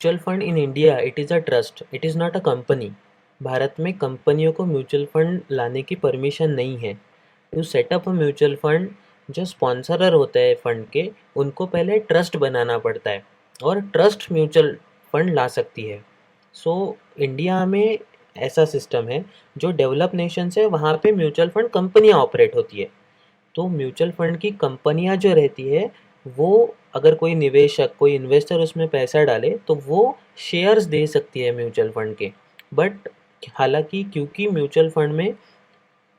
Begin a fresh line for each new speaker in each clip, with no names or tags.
Mutual fund in India it is a trust, it is not a company. Bharat में कंपनियों को mutual fund लाने की परमिशन नहीं है। To set up a mutual fund, जो स्पॉन्सरर होते हैं फंड के, उनको पहले ट्रस्ट बनाना पड़ता है और ट्रस्ट म्यूचुअल फंड ला सकती है। सो इंडिया में ऐसा सिस्टम है। जो डेवलप नेशंस है वहाँ पे म्यूचुअल फंड कंपनियाँ ऑपरेट होती है। तो म्यूचुअल फंड की कंपनियाँ जो रहती है, वो अगर कोई निवेशक, कोई इन्वेस्टर उसमें पैसा डाले तो वो शेयर्स दे सकती है म्यूचुअल फंड के। बट हालांकि क्योंकि म्यूचुअल फंड में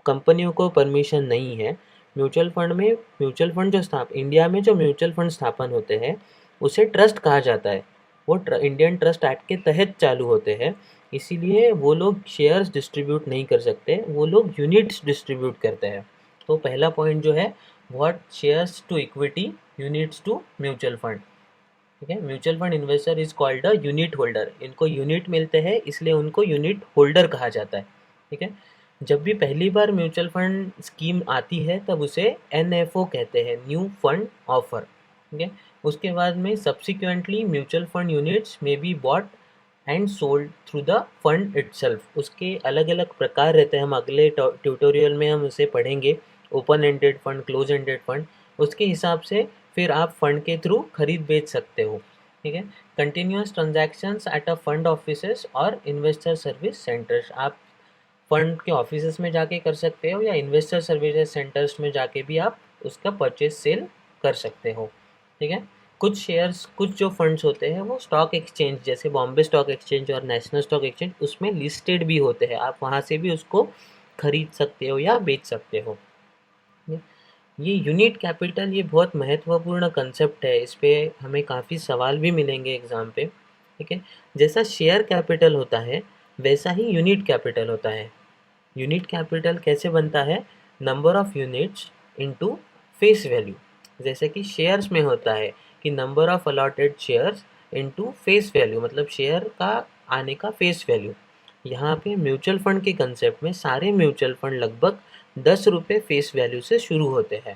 कंपनियों को परमिशन नहीं है, म्यूचुअल फंड जो इंडिया में जो म्यूचुअल फंड स्थापन होते हैं उसे ट्रस्ट कहा जाता है। वो इंडियन ट्रस्ट एक्ट के तहत चालू होते हैं। इसीलिए वो लोग शेयर्स डिस्ट्रीब्यूट नहीं कर सकते, वो लोग यूनिट्स डिस्ट्रीब्यूट करते हैं। तो पहला पॉइंट जो है, what shares to equity, units to mutual fund. ठीक है, mutual fund investor is called a unit holder. इनको यूनिट मिलते हैं इसलिए उनको यूनिट होल्डर कहा जाता है। ठीक है, जब भी पहली बार म्यूचुअल फंड स्कीम आती है तब उसे एनएफओ कहते हैं, न्यू फंड ऑफर। ठीक है, उसके बाद में सब्सिक्वेंटली म्यूचुअल फंड यूनिट्स में be bought and sold through the fund itself. उसके अलग अलग प्रकार रहते हैं, हम अगले ट्यूटोरियल में हम उसे पढ़ेंगे। Open ended fund, close ended fund, उसके हिसाब से फिर आप फंड के थ्रू खरीद बेच सकते हो। ठीक है, continuous transactions at a fund offices और इन्वेस्टर सर्विस सेंटर्स। आप फंड के ऑफिसेस में जाके कर सकते हो या इन्वेस्टर सर्विसेज सेंटर्स में जाके भी आप उसका परचेज सेल कर सकते हो। ठीक है, कुछ शेयर्स, कुछ जो फंड्स होते हैं वो स्टॉक एक्सचेंज जैसे बॉम्बे स्टॉक एक्सचेंज और नेशनल स्टॉक एक्सचेंज उसमें लिस्टेड भी होते हैं। आप वहाँ से भी उसको खरीद सकते हो या बेच सकते हो। ये यूनिट कैपिटल, ये बहुत महत्वपूर्ण कंसेप्ट है। इस पे हमें काफ़ी सवाल भी मिलेंगे एग्ज़ाम पे। ठीक है, जैसा शेयर कैपिटल होता है वैसा ही यूनिट कैपिटल होता है। यूनिट कैपिटल कैसे बनता है? Number of units into face value. जैसे कि शेयर्स में होता है कि number of allotted shares into face value, मतलब शेयर का आने का फेस वैल्यू। यहाँ पे म्यूचुअल फंड के कंसेप्ट में सारे म्यूचुअल फंड लगभग 10 रुपये फेस वैल्यू से शुरू होते हैं।